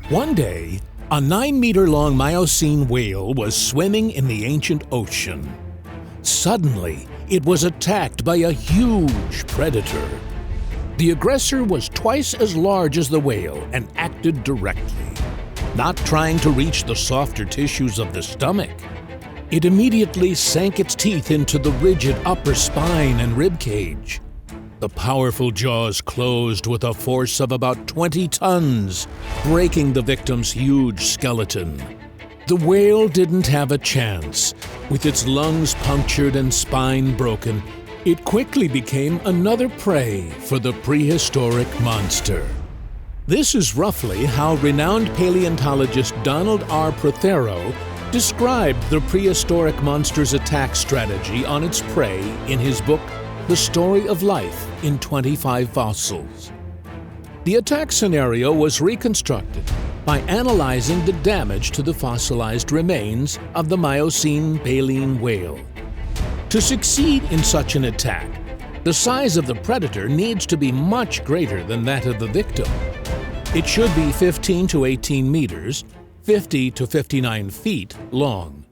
One day, a 9-meter-long Miocene whale was swimming in the ancient ocean. Suddenly, it was attacked by a huge predator. The aggressor was twice as large as the whale and acted directly, not trying to reach the softer tissues of the stomach. It immediately sank its teeth into the rigid upper spine and rib cage. The powerful jaws closed with a force of about 20 tons, breaking the victim's huge skeleton. The whale didn't have a chance. With its lungs punctured and spine broken, it quickly became another prey for the prehistoric monster. This is roughly how renowned paleontologist Donald R. Prothero described the prehistoric monster's attack strategy on its prey in his book, The Story of Life in 25 Fossils. The attack scenario was reconstructed by analyzing the damage to the fossilized remains of the Miocene baleen whale. To succeed in such an attack, the size of the predator needs to be much greater than that of the victim. It should be 15 to 18 meters, 50 to 59 feet long,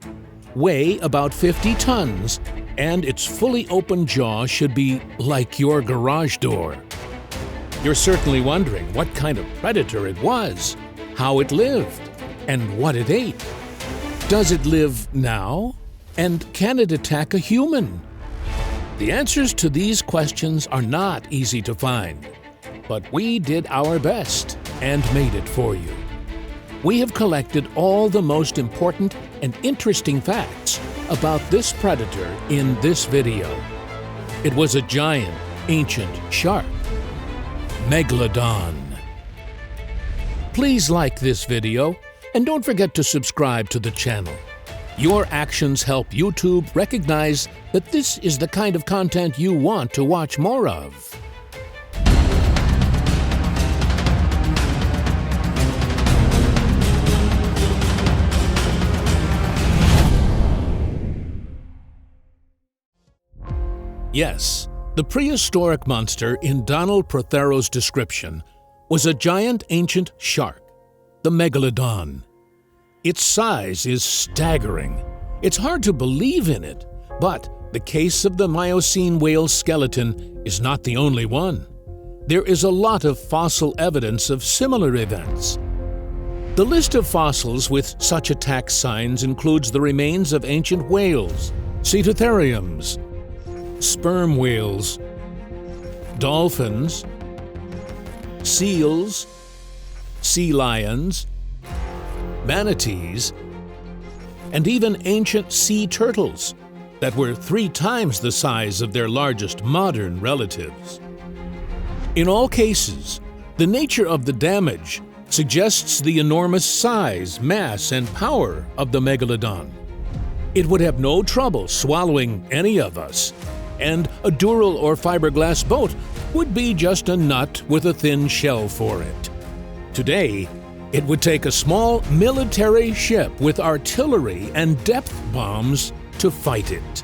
weigh about 50 tons, and its fully open jaw should be like your garage door. You're certainly wondering what kind of predator it was, how it lived, and what it ate. Does it live now? And can it attack a human? The answers to these questions are not easy to find, but we did our best and made it for you. We have collected all the most important and interesting facts about this predator in this video. It was a giant, ancient shark, Megalodon. Please like this video and don't forget to subscribe to the channel. Your actions help YouTube recognize that this is the kind of content you want to watch more of. Yes, the prehistoric monster in Donald Prothero's description was a giant ancient shark, the Megalodon. Its size is staggering. It's hard to believe in it, but the case of the Miocene whale skeleton is not the only one. There is a lot of fossil evidence of similar events. The list of fossils with such attack signs includes the remains of ancient whales, cetotheriums, sperm whales, dolphins, seals, sea lions, manatees, and even ancient sea turtles that were 3 times the size of their largest modern relatives. In all cases, the nature of the damage suggests the enormous size, mass, and power of the Megalodon. It would have no trouble swallowing any of us, and a dural or fiberglass boat would be just a nut with a thin shell for it. Today, it would take a small military ship with artillery and depth bombs to fight it.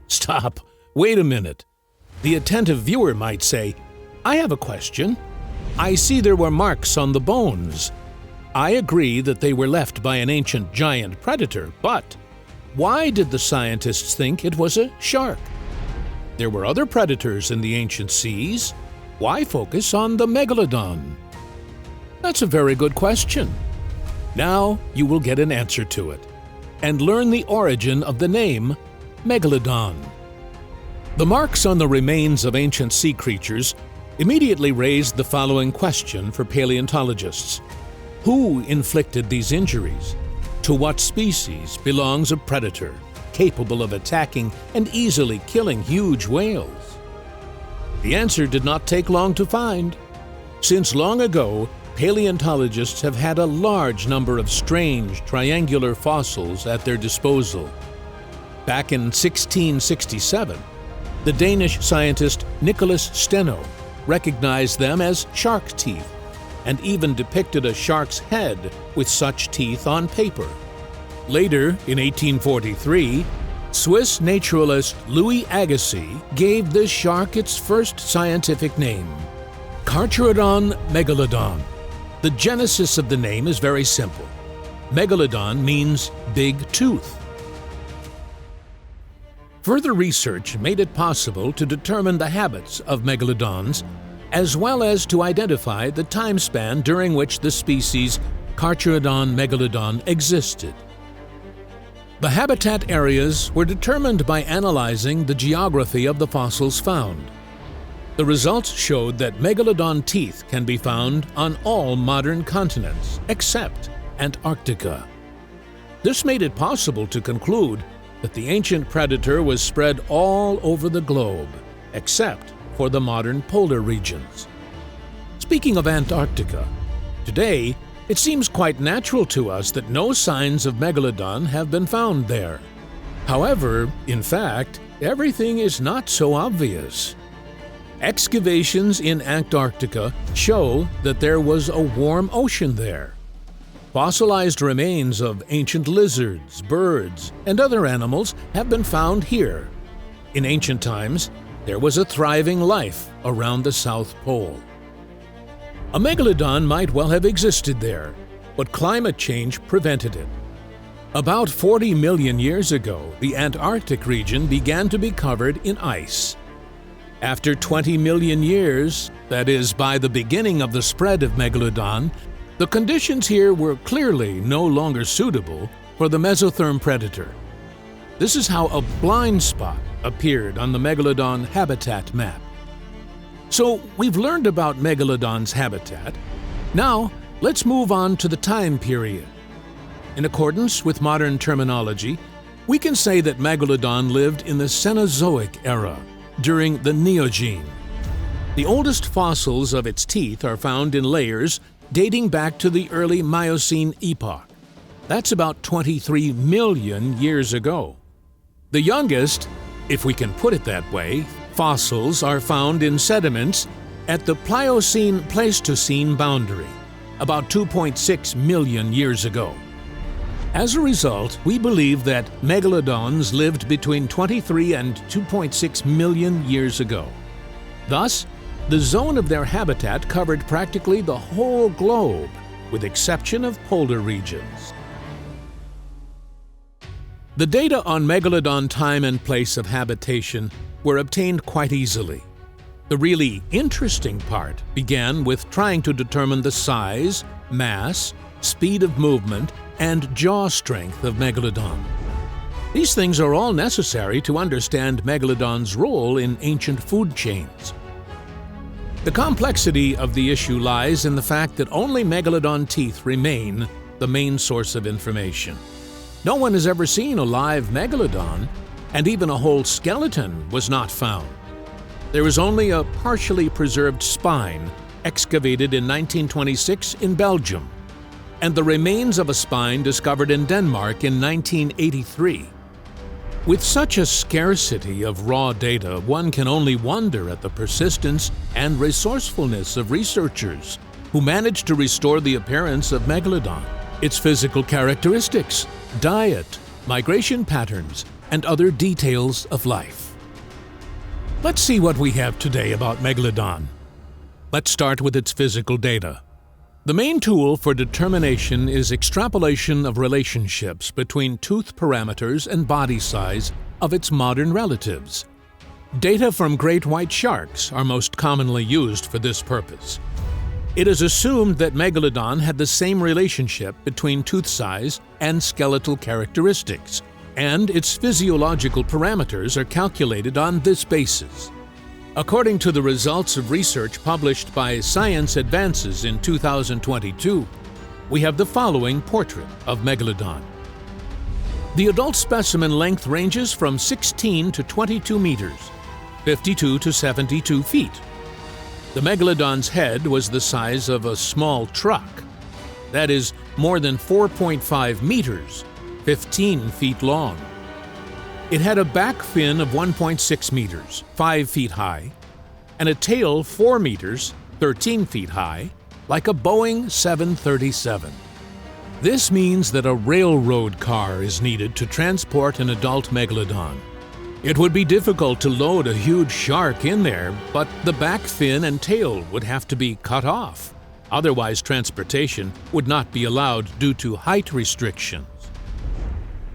Stop, wait a minute. The attentive viewer might say, I have a question. I see there were marks on the bones. I agree that they were left by an ancient giant predator, but why did the scientists think it was a shark? There were other predators in the ancient seas. Why focus on the Megalodon? That's a very good question. Now you will get an answer to it and learn the origin of the name Megalodon. The marks on the remains of ancient sea creatures immediately raised the following question for paleontologists. Who inflicted these injuries? To what species belongs a predator capable of attacking and easily killing huge whales? The answer did not take long to find. Since long ago, paleontologists have had a large number of strange triangular fossils at their disposal. Back in 1667, the Danish scientist Nicholas Steno recognized them as shark teeth and even depicted a shark's head with such teeth on paper. Later, in 1843, Swiss naturalist Louis Agassiz gave this shark its first scientific name, Carcharodon megalodon. The genesis of the name is very simple. Megalodon means big tooth. Further research made it possible to determine the habits of megalodons, as well as to identify the time span during which the species Carcharodon megalodon existed. The habitat areas were determined by analyzing the geography of the fossils found. The results showed that megalodon teeth can be found on all modern continents, except Antarctica. This made it possible to conclude that the ancient predator was spread all over the globe, except for the modern polar regions. Speaking of Antarctica, today it seems quite natural to us that no signs of megalodon have been found there. However, in fact, everything is not so obvious. Excavations in Antarctica show that there was a warm ocean there. Fossilized remains of ancient lizards, birds, and other animals have been found here. In ancient times, there was a thriving life around the South Pole. A megalodon might well have existed there, but climate change prevented it. About 40 million years ago, the Antarctic region began to be covered in ice. After 20 million years, that is, by the beginning of the spread of Megalodon, the conditions here were clearly no longer suitable for the mesotherm predator. This is how a blind spot appeared on the Megalodon habitat map. So we've learned about Megalodon's habitat. Now let's move on to the time period. In accordance with modern terminology, we can say that Megalodon lived in the Cenozoic era, during the Neogene. The oldest fossils of its teeth are found in layers dating back to the early Miocene epoch. That's about 23 million years ago. The youngest, if we can put it that way, fossils are found in sediments at the Pliocene-Pleistocene boundary, about 2.6 million years ago. As a result, we believe that megalodons lived between 23 and 2.6 million years ago. Thus, the zone of their habitat covered practically the whole globe, with exception of polar regions. The data on megalodon time and place of habitation were obtained quite easily. The really interesting part began with trying to determine the size, mass, speed of movement, and jaw strength of Megalodon. These things are all necessary to understand Megalodon's role in ancient food chains. The complexity of the issue lies in the fact that only Megalodon teeth remain the main source of information. No one has ever seen a live Megalodon, and even a whole skeleton was not found. There is only a partially preserved spine excavated in 1926 in Belgium, and the remains of a spine discovered in Denmark in 1983. With such a scarcity of raw data, one can only wonder at the persistence and resourcefulness of researchers who managed to restore the appearance of Megalodon, its physical characteristics, diet, migration patterns, and other details of life. Let's see what we have today about Megalodon. Let's start with its physical data. The main tool for determination is extrapolation of relationships between tooth parameters and body size of its modern relatives. Data from great white sharks are most commonly used for this purpose. It is assumed that Megalodon had the same relationship between tooth size and skeletal characteristics, and its physiological parameters are calculated on this basis. According to the results of research published by Science Advances in 2022, we have the following portrait of Megalodon. The adult specimen length ranges from 16 to 22 meters, 52 to 72 feet. The Megalodon's head was the size of a small truck, that is, more than 4.5 meters, 15 feet long. It had a back fin of 1.6 meters, 5 feet high, and a tail 4 meters, 13 feet high, like a Boeing 737. This means that a railroad car is needed to transport an adult Megalodon. It would be difficult to load a huge shark in there, but the back fin and tail would have to be cut off. Otherwise, transportation would not be allowed due to height restrictions.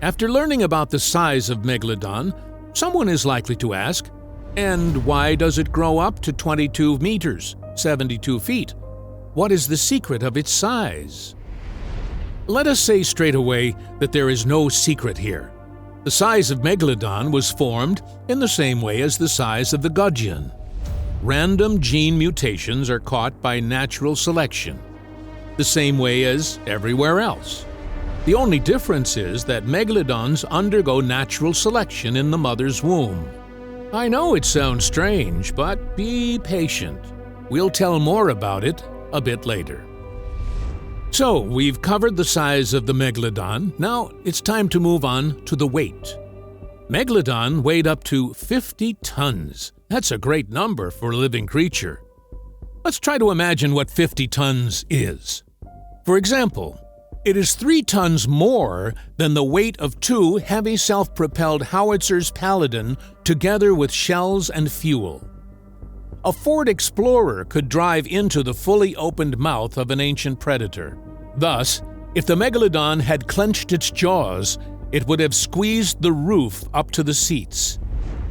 After learning about the size of Megalodon, someone is likely to ask, and why does it grow up to 22 meters, 72 feet? What is the secret of its size? Let us say straight away that there is no secret here. The size of Megalodon was formed in the same way as the size of the gudgeon. Random gene mutations are caught by natural selection, the same way as everywhere else. The only difference is that megalodons undergo natural selection in the mother's womb. I know it sounds strange, but be patient. We'll tell more about it a bit later. So, we've covered the size of the Megalodon. Now it's time to move on to the weight. Megalodon weighed up to 50 tons. That's a great number for a living creature. Let's try to imagine what 50 tons is. For example, it is 3 tons more than the weight of 2 heavy self-propelled howitzers Paladin together with shells and fuel. A Ford Explorer could drive into the fully opened mouth of an ancient predator. Thus, if the Megalodon had clenched its jaws, it would have squeezed the roof up to the seats.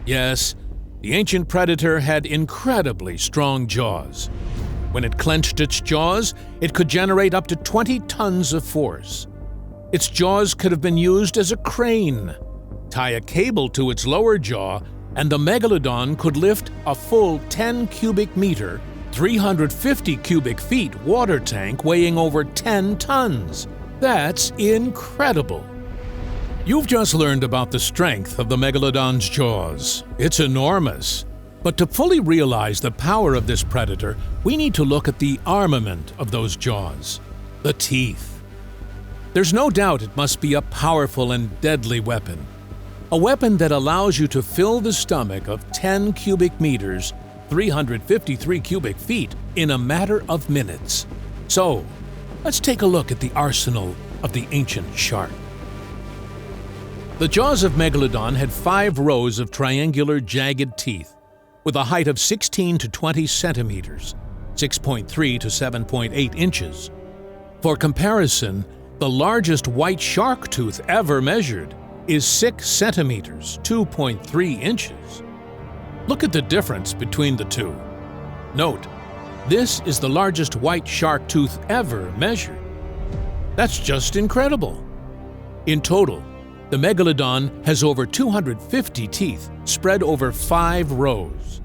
Yes, the ancient predator had incredibly strong jaws. When it clenched its jaws, it could generate up to 20 tons of force. Its jaws could have been used as a crane. Tie a cable to its lower jaw, and the Megalodon could lift a full 10 cubic meter, 350 cubic feet water tank weighing over 10 tons. That's incredible! You've just learned about the strength of the Megalodon's jaws. It's enormous. But to fully realize the power of this predator, we need to look at the armament of those jaws, the teeth. There's no doubt it must be a powerful and deadly weapon. A weapon that allows you to fill the stomach of 10 cubic meters, 353 cubic feet, in a matter of minutes. So, let's take a look at the arsenal of the ancient shark. The jaws of Megalodon had 5 rows of triangular jagged teeth, with a height of 16 to 20 centimeters, 6.3 to 7.8 inches. For comparison, the largest white shark tooth ever measured is 6 centimeters, 2.3 inches. Look at the difference between the two. Note, this is the largest white shark tooth ever measured. That's just incredible. In total, the Megalodon has over 250 teeth spread over 5 rows.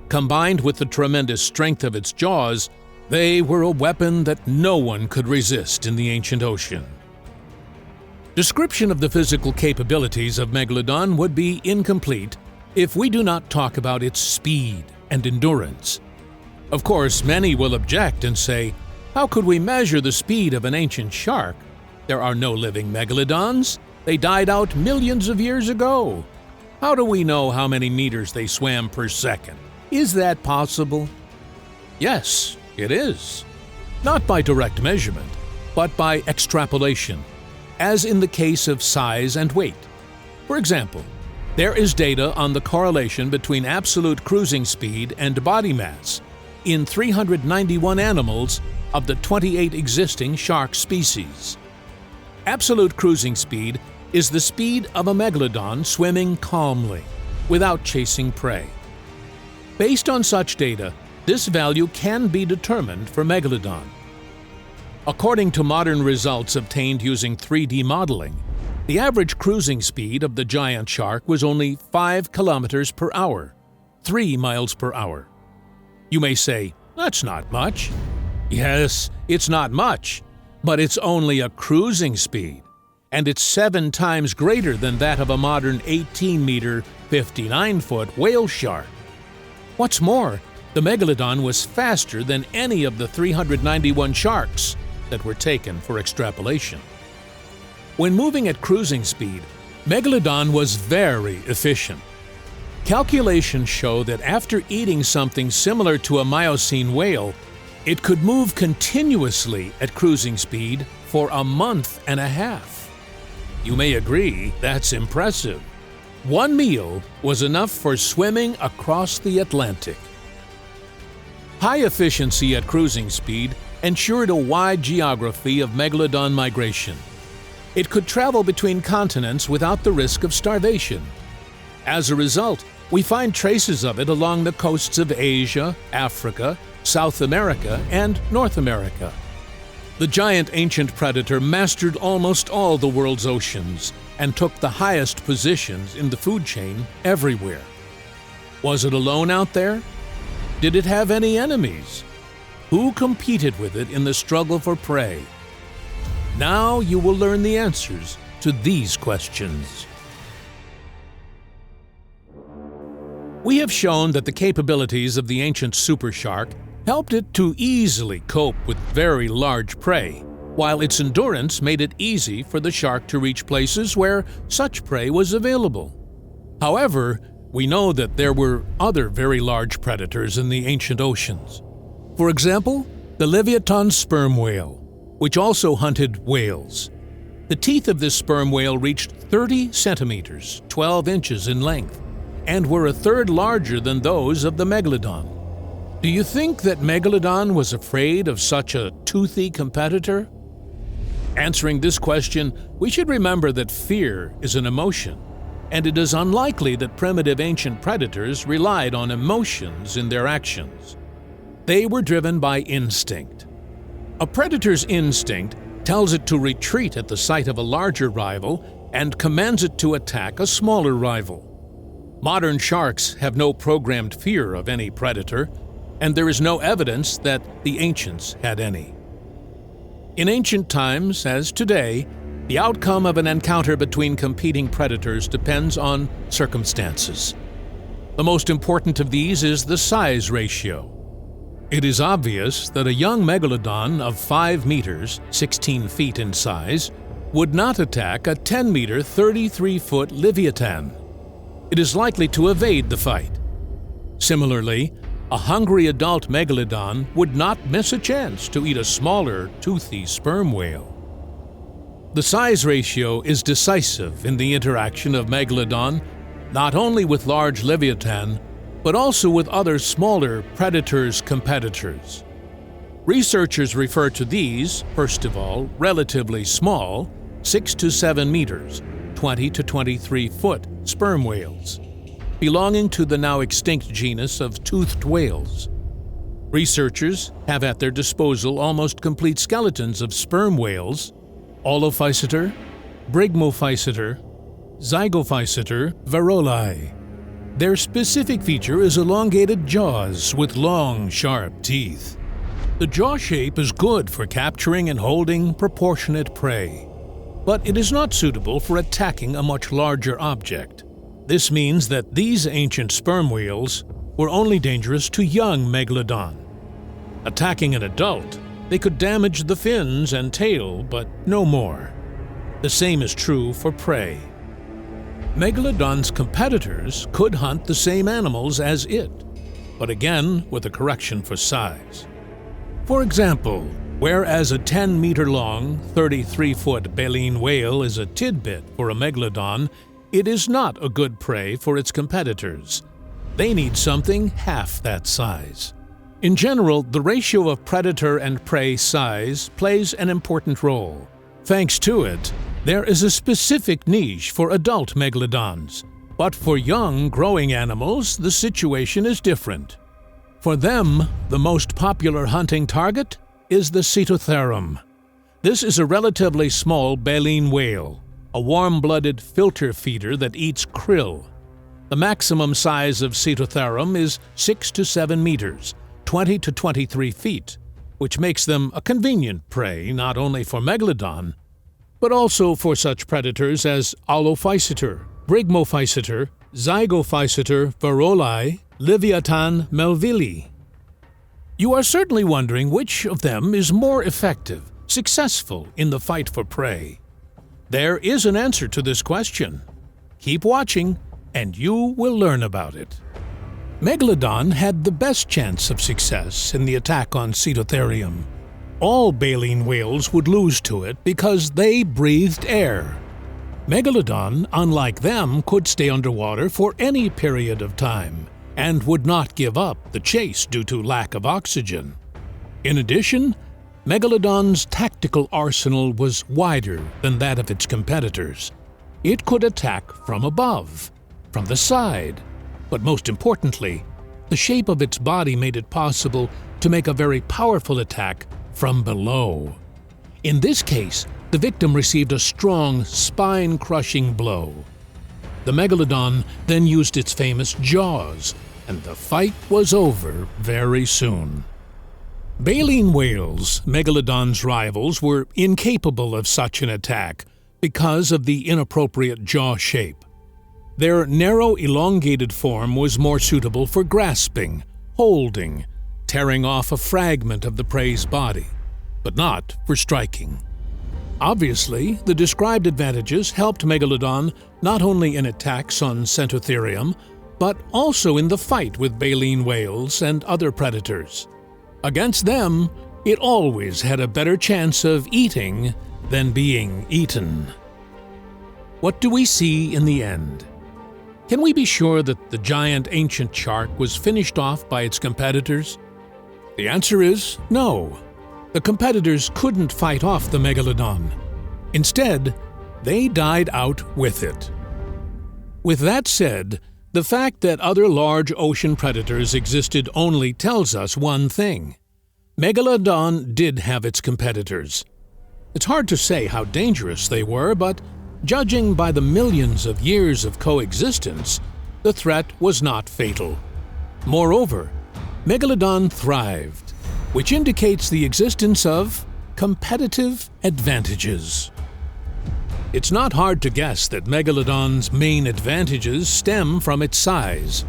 Combined with the tremendous strength of its jaws, they were a weapon that no one could resist in the ancient ocean. Description of the physical capabilities of Megalodon would be incomplete if we do not talk about its speed and endurance. Of course, many will object and say, how could we measure the speed of an ancient shark? There are no living Megalodons. They died out millions of years ago. How do we know how many meters they swam per second? Is that possible? Yes, it is. Not by direct measurement, but by extrapolation, as in the case of size and weight. For example, there is data on the correlation between absolute cruising speed and body mass in 391 animals of the 28 existing shark species. Absolute cruising speed is the speed of a Megalodon swimming calmly, without chasing prey. Based on such data, this value can be determined for Megalodon. According to modern results obtained using 3D modeling, the average cruising speed of the giant shark was only 5 kilometers per hour, 3 miles per hour. You may say, that's not much. Yes, it's not much, but it's only a cruising speed, and it's 7 times greater than that of a modern 18-meter, 59-foot whale shark. What's more, the Megalodon was faster than any of the 391 sharks that were taken for extrapolation. When moving at cruising speed, Megalodon was very efficient. Calculations show that after eating something similar to a Miocene whale, it could move continuously at cruising speed for a month and a half. You may agree that's impressive. 1 meal was enough for swimming across the Atlantic. High efficiency at cruising speed ensured a wide geography of Megalodon migration. It could travel between continents without the risk of starvation. As a result, we find traces of it along the coasts of Asia, Africa, South America, and North America. The giant ancient predator mastered almost all the world's oceans and took the highest positions in the food chain everywhere. Was it alone out there? Did it have any enemies? Who competed with it in the struggle for prey? Now you will learn the answers to these questions. We have shown that the capabilities of the ancient super shark helped it to easily cope with very large prey, while its endurance made it easy for the shark to reach places where such prey was available. However, we know that there were other very large predators in the ancient oceans. For example, the Leviathan sperm whale, which also hunted whales. The teeth of this sperm whale reached 30 centimeters, 12 inches in length, and were a third larger than those of the Megalodon. Do you think that Megalodon was afraid of such a toothy competitor? Answering this question, we should remember that fear is an emotion, and it is unlikely that primitive ancient predators relied on emotions in their actions. They were driven by instinct. A predator's instinct tells it to retreat at the sight of a larger rival and commands it to attack a smaller rival. Modern sharks have no programmed fear of any predator, and there is no evidence that the ancients had any. In ancient times, as today, the outcome of an encounter between competing predators depends on circumstances. The most important of these is the size ratio. It is obvious that a young Megalodon of 5 meters, 16 feet in size, would not attack a 10-meter, 33-foot Leviathan. It is likely to evade the fight. Similarly, a hungry adult Megalodon would not miss a chance to eat a smaller, toothy sperm whale. The size ratio is decisive in the interaction of Megalodon, not only with large Leviathan, but also with other smaller predators' competitors. Researchers refer to these, first of all, relatively small, 6 to 7 meters, 20 to 23 foot sperm whales, belonging to the now extinct genus of toothed whales. Researchers have at their disposal almost complete skeletons of sperm whales, Olophyseter, Brygmophyseter, Zygophyseter varolii. Their specific feature is elongated jaws with long, sharp teeth. The jaw shape is good for capturing and holding proportionate prey, but it is not suitable for attacking a much larger object. This means that these ancient sperm whales were only dangerous to young Megalodon. Attacking an adult, they could damage the fins and tail, but no more. The same is true for prey. Megalodon's competitors could hunt the same animals as it, but again with a correction for size. For example, whereas a 10-meter-long, 33-foot baleen whale is a tidbit for a Megalodon, it is not a good prey for its competitors. They need something half that size. In general, the ratio of predator and prey size plays an important role. Thanks to it, there is a specific niche for adult Megalodons, but for young, growing animals, the situation is different. For them, the most popular hunting target is the Cetotherum. This is a relatively small baleen whale, a warm-blooded filter feeder that eats krill. The maximum size of Cetotherum is 6 to 7 meters, 20 to 23 feet, which makes them a convenient prey not only for Megalodon, but also for such predators as Olophyseter, Brygmophyseter, Zygophyseter varolii, Leviathan melvillei. You are certainly wondering which of them is more effective, successful in the fight for prey. There is an answer to this question. Keep watching, and you will learn about it. Megalodon had the best chance of success in the attack on Cetotherium. All baleen whales would lose to it because they breathed air. Megalodon, unlike them, could stay underwater for any period of time and would not give up the chase due to lack of oxygen. In addition, Megalodon's tactical arsenal was wider than that of its competitors. It could attack from above, from the side, but most importantly, the shape of its body made it possible to make a very powerful attack from below. In this case, the victim received a strong, spine-crushing blow. The Megalodon then used its famous jaws, and the fight was over very soon. Baleen whales, Megalodon's rivals, were incapable of such an attack because of the inappropriate jaw shape. Their narrow, elongated form was more suitable for grasping, holding, tearing off a fragment of the prey's body, but not for striking. Obviously, the described advantages helped Megalodon not only in attacks on Centotherium, but also in the fight with baleen whales and other predators. Against them, it always had a better chance of eating than being eaten. What do we see in the end? Can we be sure that the giant ancient shark was finished off by its competitors? The answer is no. The competitors couldn't fight off the Megalodon. Instead, they died out with it. With that said, the fact that other large ocean predators existed only tells us one thing. Megalodon did have its competitors. It's hard to say how dangerous they were, but judging by the millions of years of coexistence, the threat was not fatal. Moreover, Megalodon thrived, which indicates the existence of competitive advantages. It's not hard to guess that Megalodon's main advantages stem from its size.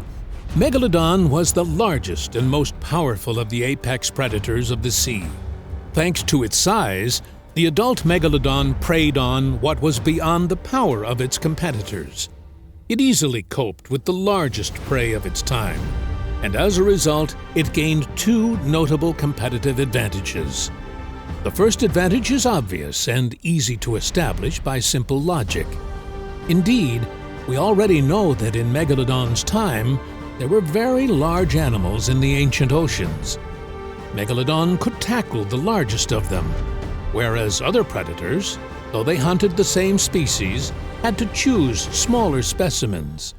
Megalodon was the largest and most powerful of the apex predators of the sea. Thanks to its size, the adult Megalodon preyed on what was beyond the power of its competitors. It easily coped with the largest prey of its time, and as a result, it gained two notable competitive advantages. The first advantage is obvious and easy to establish by simple logic. Indeed, we already know that in Megalodon's time, there were very large animals in the ancient oceans. Megalodon could tackle the largest of them, whereas other predators, though they hunted the same species, had to choose smaller specimens.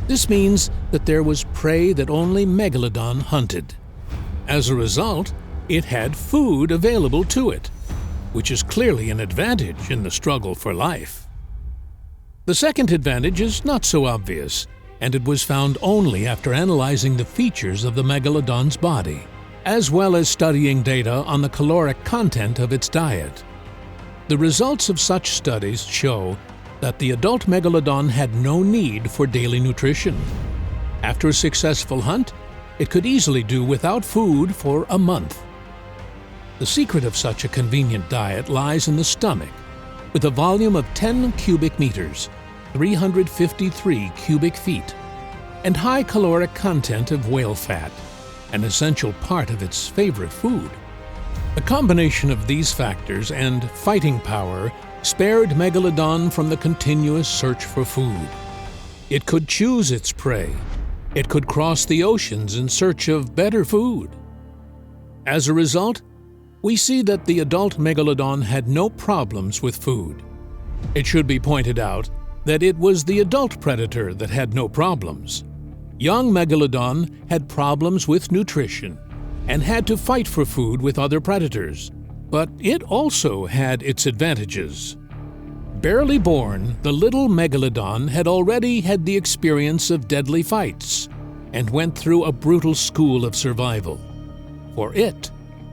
This means that there was prey that only Megalodon hunted. As a result, it had food available to it, which is clearly an advantage in the struggle for life. The second advantage is not so obvious, and it was found only after analyzing the features of the Megalodon's body, as well as studying data on the caloric content of its diet. The results of such studies show that the adult Megalodon had no need for daily nutrition. After a successful hunt, it could easily do without food for a month. The secret of such a convenient diet lies in the stomach, with a volume of 10 cubic meters, 353 cubic feet, and high caloric content of whale fat, an essential part of its favorite food. A combination of these factors and fighting power spared Megalodon from the continuous search for food. It could choose its prey. It could cross the oceans in search of better food. As a result, we see that the adult Megalodon had no problems with food. It should be pointed out that it was the adult predator that had no problems. Young Megalodon had problems with nutrition and had to fight for food with other predators, but it also had its advantages. Barely born, the little Megalodon had already had the experience of deadly fights and went through a brutal school of survival. For it,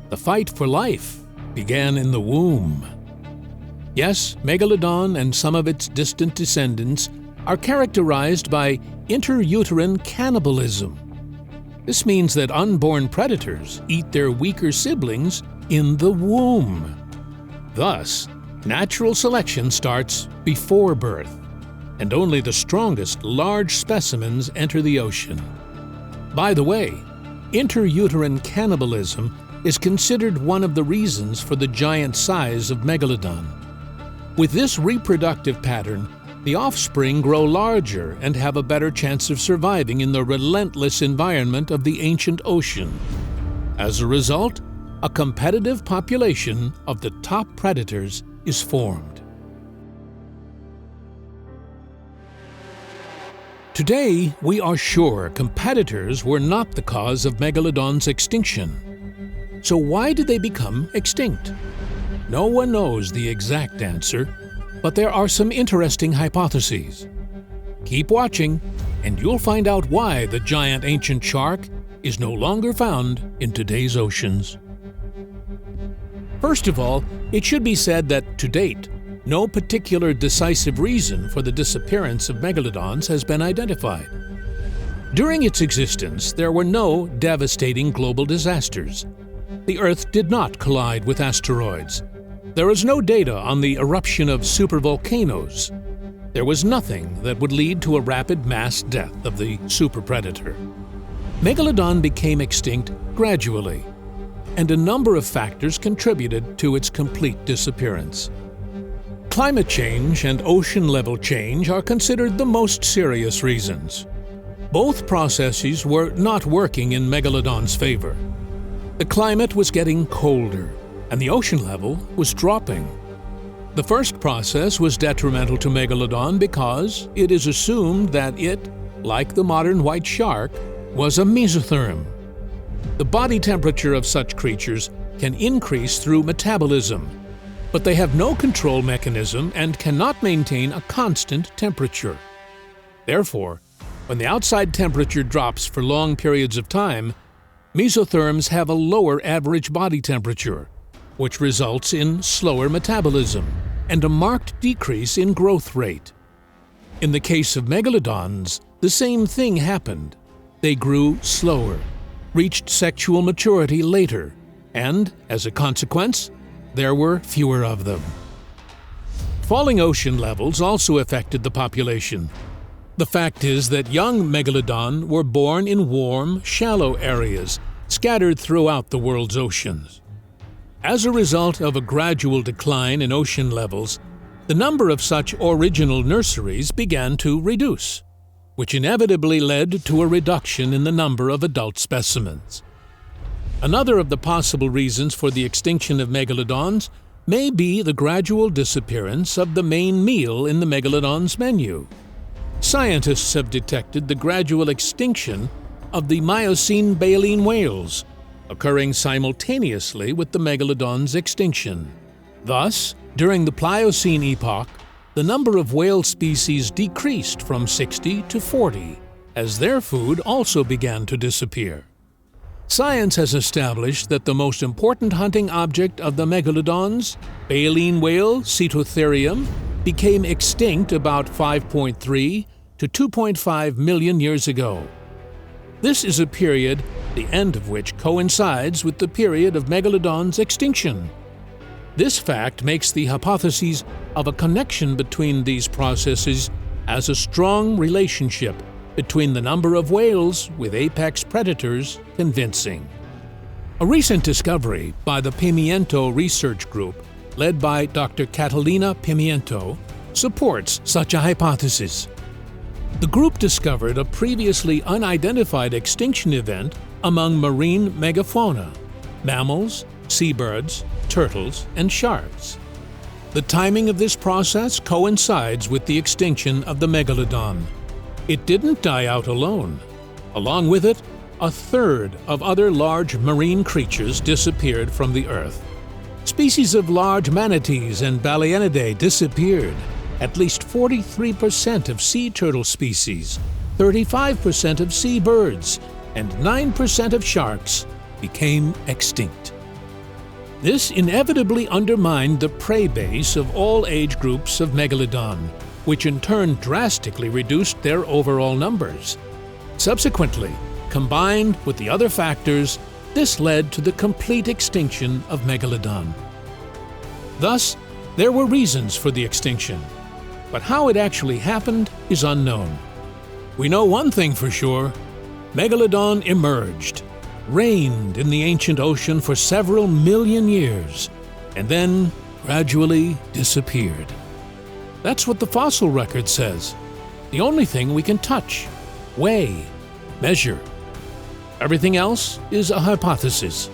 the fight for life began in the womb. Yes, Megalodon and some of its distant descendants are characterized by intrauterine cannibalism. This means that unborn predators eat their weaker siblings in the womb. Thus, natural selection starts before birth, and only the strongest large specimens enter the ocean. By the way, intrauterine cannibalism is considered one of the reasons for the giant size of Megalodon. With this reproductive pattern, the offspring grow larger and have a better chance of surviving in the relentless environment of the ancient ocean. As a result, a competitive population of the top predators is formed. Today, we are sure competitors were not the cause of Megalodon's extinction. So why did they become extinct? No one knows the exact answer, but there are some interesting hypotheses. Keep watching, and you'll find out why the giant ancient shark is no longer found in today's oceans. First of all, it should be said that to date, no particular decisive reason for the disappearance of megalodons has been identified. During its existence, there were no devastating global disasters. The Earth did not collide with asteroids. There is no data on the eruption of supervolcanoes. There was nothing that would lead to a rapid mass death of the superpredator. Megalodon became extinct gradually, and a number of factors contributed to its complete disappearance. Climate change and ocean level change are considered the most serious reasons. Both processes were not working in Megalodon's favor. The climate was getting colder, and the ocean level was dropping. The first process was detrimental to Megalodon because it is assumed that it, like the modern white shark, was a mesotherm. The body temperature of such creatures can increase through metabolism, but they have no control mechanism and cannot maintain a constant temperature. Therefore, when the outside temperature drops for long periods of time, mesotherms have a lower average body temperature, which results in slower metabolism and a marked decrease in growth rate. In the case of megalodons, the same thing happened. They grew slower, reached sexual maturity later, and, as a consequence, there were fewer of them. Falling ocean levels also affected the population. The fact is that young megalodon were born in warm, shallow areas scattered throughout the world's oceans. As a result of a gradual decline in ocean levels, the number of such original nurseries began to reduce, which inevitably led to a reduction in the number of adult specimens. Another of the possible reasons for the extinction of megalodons may be the gradual disappearance of the main meal in the megalodon's menu. Scientists have detected the gradual extinction of the Miocene baleen whales, occurring simultaneously with the megalodon's extinction. Thus, during the Pliocene epoch, the number of whale species decreased from 60 to 40, as their food also began to disappear. Science has established that the most important hunting object of the megalodons, baleen whale Cetotherium, became extinct about 5.3 to 2.5 million years ago. This is a period, the end of which coincides with the period of megalodon's extinction. This fact makes the hypothesis of a connection between these processes as a strong relationship between the number of whales with apex predators convincing. A recent discovery by the Pimiento Research Group, led by Dr. Catalina Pimiento, supports such a hypothesis. The group discovered a previously unidentified extinction event among marine megafauna, mammals, seabirds, turtles, and sharks. The timing of this process coincides with the extinction of the megalodon. It didn't die out alone. Along with it, a third of other large marine creatures disappeared from the Earth. Species of large manatees and Balaenidae disappeared. At least 43% of sea turtle species, 35% of seabirds, and 9% of sharks became extinct. This inevitably undermined the prey base of all age groups of megalodon, which in turn drastically reduced their overall numbers. Subsequently, combined with the other factors, this led to the complete extinction of megalodon. Thus, there were reasons for the extinction, but how it actually happened is unknown. We know one thing for sure: Megalodon emerged, reigned in the ancient ocean for several million years, and then gradually disappeared. That's what the fossil record says. The only thing we can touch, weigh, measure. Everything else is a hypothesis.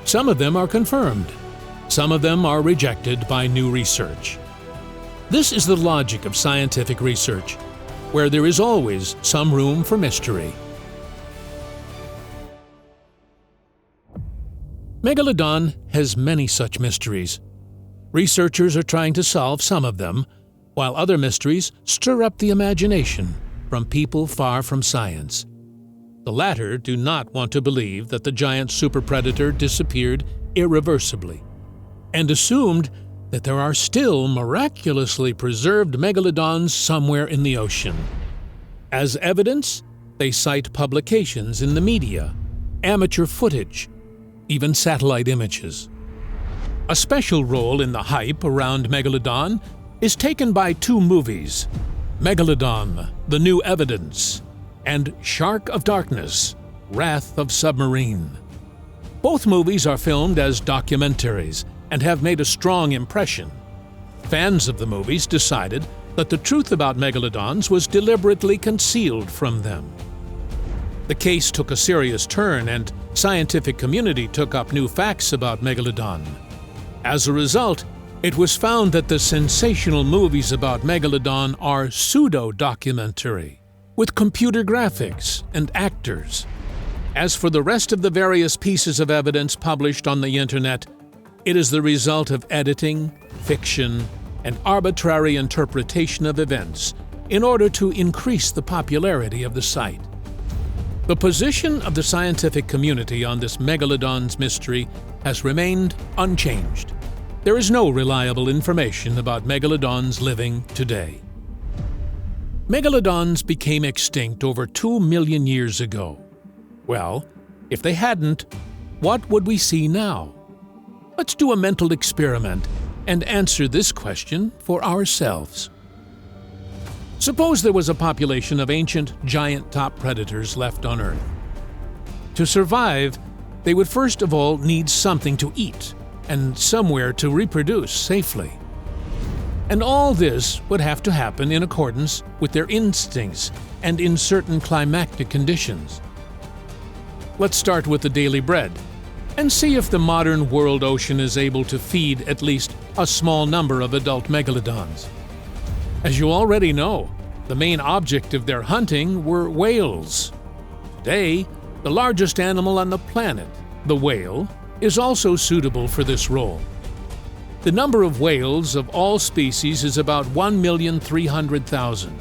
Some of them are confirmed. Some of them are rejected by new research. This is the logic of scientific research, where there is always some room for mystery. Megalodon has many such mysteries. Researchers are trying to solve some of them, while other mysteries stir up the imagination from people far from science. The latter do not want to believe that the giant superpredator disappeared irreversibly, and assumed that there are still miraculously preserved megalodons somewhere in the ocean. As evidence, they cite publications in the media, amateur footage, even satellite images. A special role in the hype around Megalodon is taken by two movies, Megalodon, The New Evidence, and Shark of Darkness, Wrath of Submarine. Both movies are filmed as documentaries and have made a strong impression. Fans of the movies decided that the truth about megalodons was deliberately concealed from them. The case took a serious turn, and scientific community took up new facts about Megalodon. As a result, it was found that the sensational movies about Megalodon are pseudo-documentary, with computer graphics and actors. As for the rest of the various pieces of evidence published on the internet, it is the result of editing, fiction, and arbitrary interpretation of events in order to increase the popularity of the site. The position of the scientific community on this megalodon's mystery has remained unchanged. There is no reliable information about megalodons living today. Megalodons became extinct over 2 million years ago. Well, if they hadn't, what would we see now? Let's do a mental experiment and answer this question for ourselves. Suppose there was a population of ancient giant top predators left on Earth. To survive, they would first of all need something to eat and somewhere to reproduce safely. And all this would have to happen in accordance with their instincts and in certain climatic conditions. Let's start with the daily bread and see if the modern world ocean is able to feed at least a small number of adult megalodons. As you already know, the main object of their hunting were whales. Today, the largest animal on the planet, the whale, is also suitable for this role. The number of whales of all species is about 1,300,000.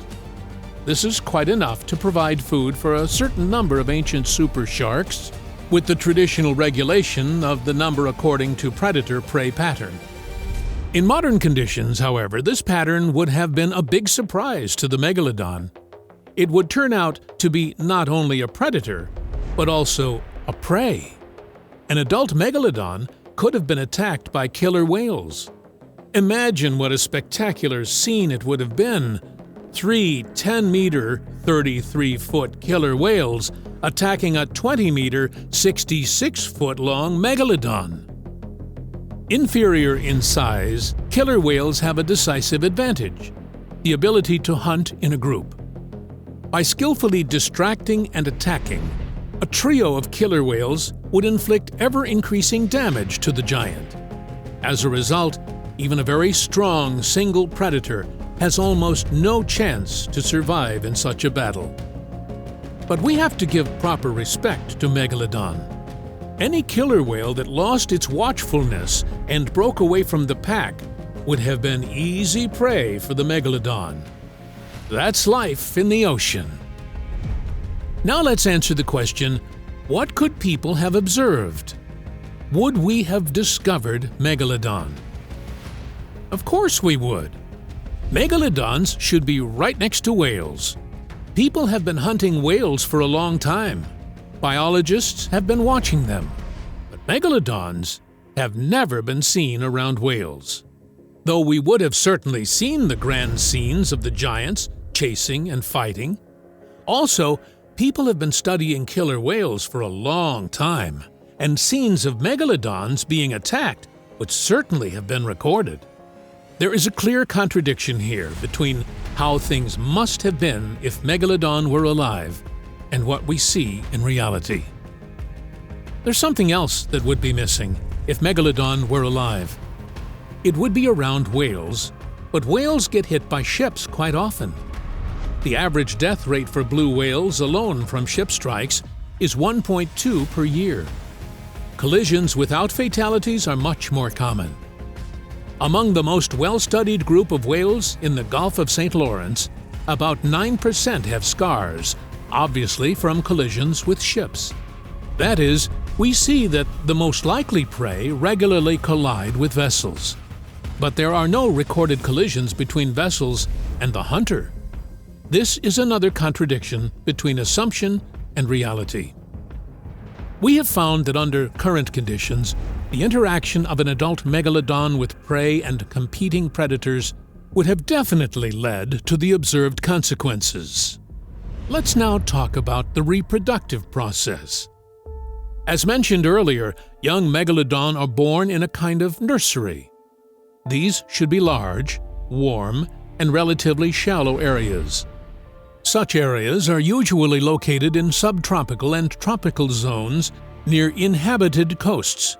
This is quite enough to provide food for a certain number of ancient super sharks, with the traditional regulation of the number according to predator-prey pattern. In modern conditions, however, this pattern would have been a big surprise to the megalodon. It would turn out to be not only a predator, but also a prey. An adult megalodon could have been attacked by killer whales. Imagine what a spectacular scene it would have been. 3 10-meter, 33-foot killer whales attacking a 20-meter, 66-foot-long megalodon. Inferior in size, killer whales have a decisive advantage: the ability to hunt in a group. By skillfully distracting and attacking, a trio of killer whales would inflict ever-increasing damage to the giant. As a result, even a very strong single predator has almost no chance to survive in such a battle. But we have to give proper respect to Megalodon. Any killer whale that lost its watchfulness and broke away from the pack would have been easy prey for the Megalodon. That's life in the ocean. Now let's answer the question, what could people have observed? Would we have discovered Megalodon? Of course we would. Megalodons should be right next to whales. People have been hunting whales for a long time. Biologists have been watching them. But megalodons have never been seen around whales. Though we would have certainly seen the grand scenes of the giants chasing and fighting. Also, people have been studying killer whales for a long time, and scenes of megalodons being attacked would certainly have been recorded. There is a clear contradiction here between how things must have been if Megalodon were alive and what we see in reality. There's something else that would be missing if Megalodon were alive. It would be around whales, but whales get hit by ships quite often. The average death rate for blue whales alone from ship strikes is 1.2 per year. Collisions without fatalities are much more common. Among the most well-studied group of whales in the Gulf of St. Lawrence, about 9% have scars, obviously from collisions with ships. That is, we see that the most likely prey regularly collide with vessels. But there are no recorded collisions between vessels and the hunter. This is another contradiction between assumption and reality. We have found that under current conditions, the interaction of an adult megalodon with prey and competing predators would have definitely led to the observed consequences. Let's now talk about the reproductive process. As mentioned earlier, young megalodon are born in a kind of nursery. These should be large, warm, and relatively shallow areas. Such areas are usually located in subtropical and tropical zones near inhabited coasts.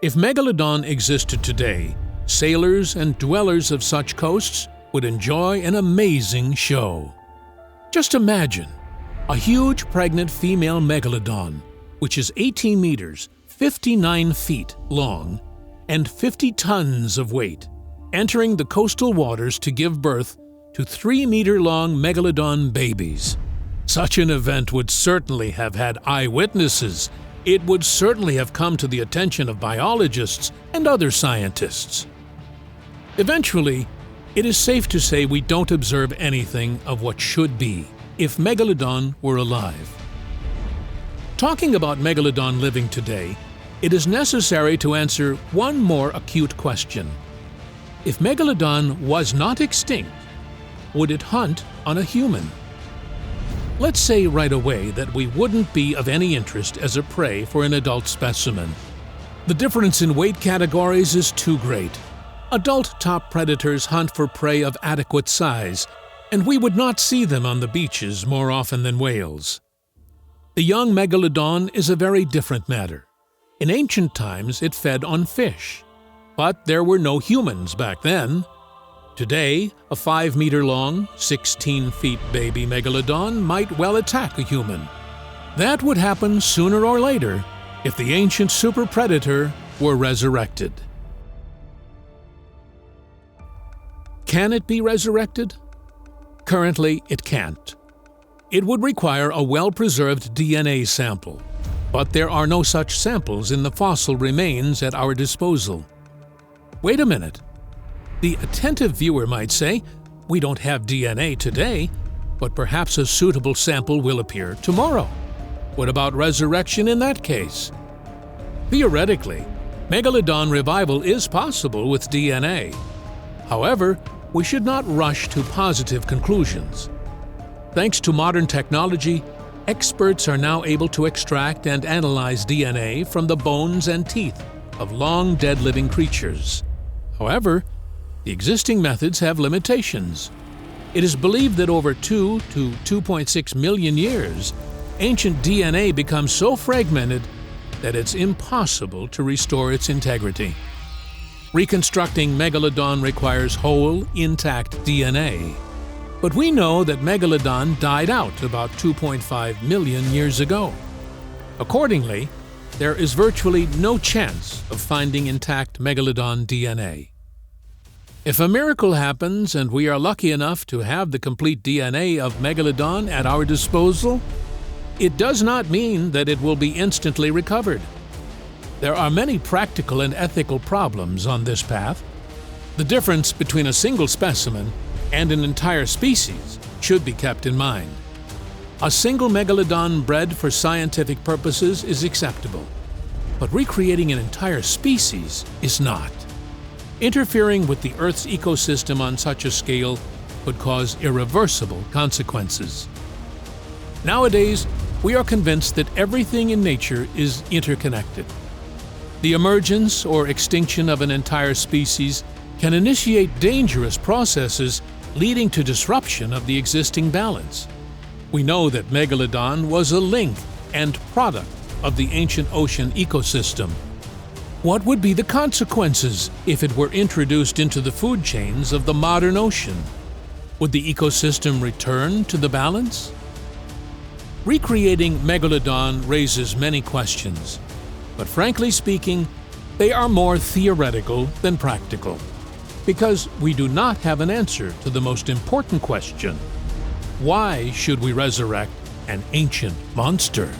If Megalodon existed today, sailors and dwellers of such coasts would enjoy an amazing show. Just imagine a huge pregnant female Megalodon, which is 18 meters, 59 feet long, and 50 tons of weight, entering the coastal waters to give birth to 3-meter-long Megalodon babies. Such an event would certainly have had eyewitnesses. It would certainly have come to the attention of biologists and other scientists. Eventually, it is safe to say we don't observe anything of what should be if Megalodon were alive. Talking about Megalodon living today, it is necessary to answer one more acute question. If Megalodon was not extinct, would it hunt on a human? Let's say right away that we wouldn't be of any interest as a prey for an adult specimen. The difference in weight categories is too great. Adult top predators hunt for prey of adequate size, and we would not see them on the beaches more often than whales. The young Megalodon is a very different matter. In ancient times, it fed on fish, but there were no humans back then. Today, a 5-meter-long, 16-feet baby Megalodon might well attack a human. That would happen sooner or later if the ancient super predator were resurrected. Can it be resurrected? Currently, it can't. It would require a well-preserved DNA sample, but there are no such samples in the fossil remains at our disposal. Wait a minute. The attentive viewer might say, we don't have DNA today, but perhaps a suitable sample will appear tomorrow. What about resurrection in that case? Theoretically, Megalodon revival is possible with DNA. However, we should not rush to positive conclusions. Thanks to modern technology, experts are now able to extract and analyze DNA from the bones and teeth of long-dead living creatures. However, the existing methods have limitations. It is believed that over 2 to 2.6 million years, ancient DNA becomes so fragmented that it's impossible to restore its integrity. Reconstructing Megalodon requires whole, intact DNA. But we know that Megalodon died out about 2.5 million years ago. Accordingly, there is virtually no chance of finding intact Megalodon DNA. If a miracle happens and we are lucky enough to have the complete DNA of Megalodon at our disposal, it does not mean that it will be instantly recovered. There are many practical and ethical problems on this path. The difference between a single specimen and an entire species should be kept in mind. A single Megalodon bred for scientific purposes is acceptable, but recreating an entire species is not. Interfering with the Earth's ecosystem on such a scale could cause irreversible consequences. Nowadays, we are convinced that everything in nature is interconnected. The emergence or extinction of an entire species can initiate dangerous processes leading to disruption of the existing balance. We know that Megalodon was a link and product of the ancient ocean ecosystem. What would be the consequences if it were introduced into the food chains of the modern ocean? Would the ecosystem return to the balance? Recreating Megalodon raises many questions, but frankly speaking, they are more theoretical than practical, because we do not have an answer to the most important question: why should we resurrect an ancient monster?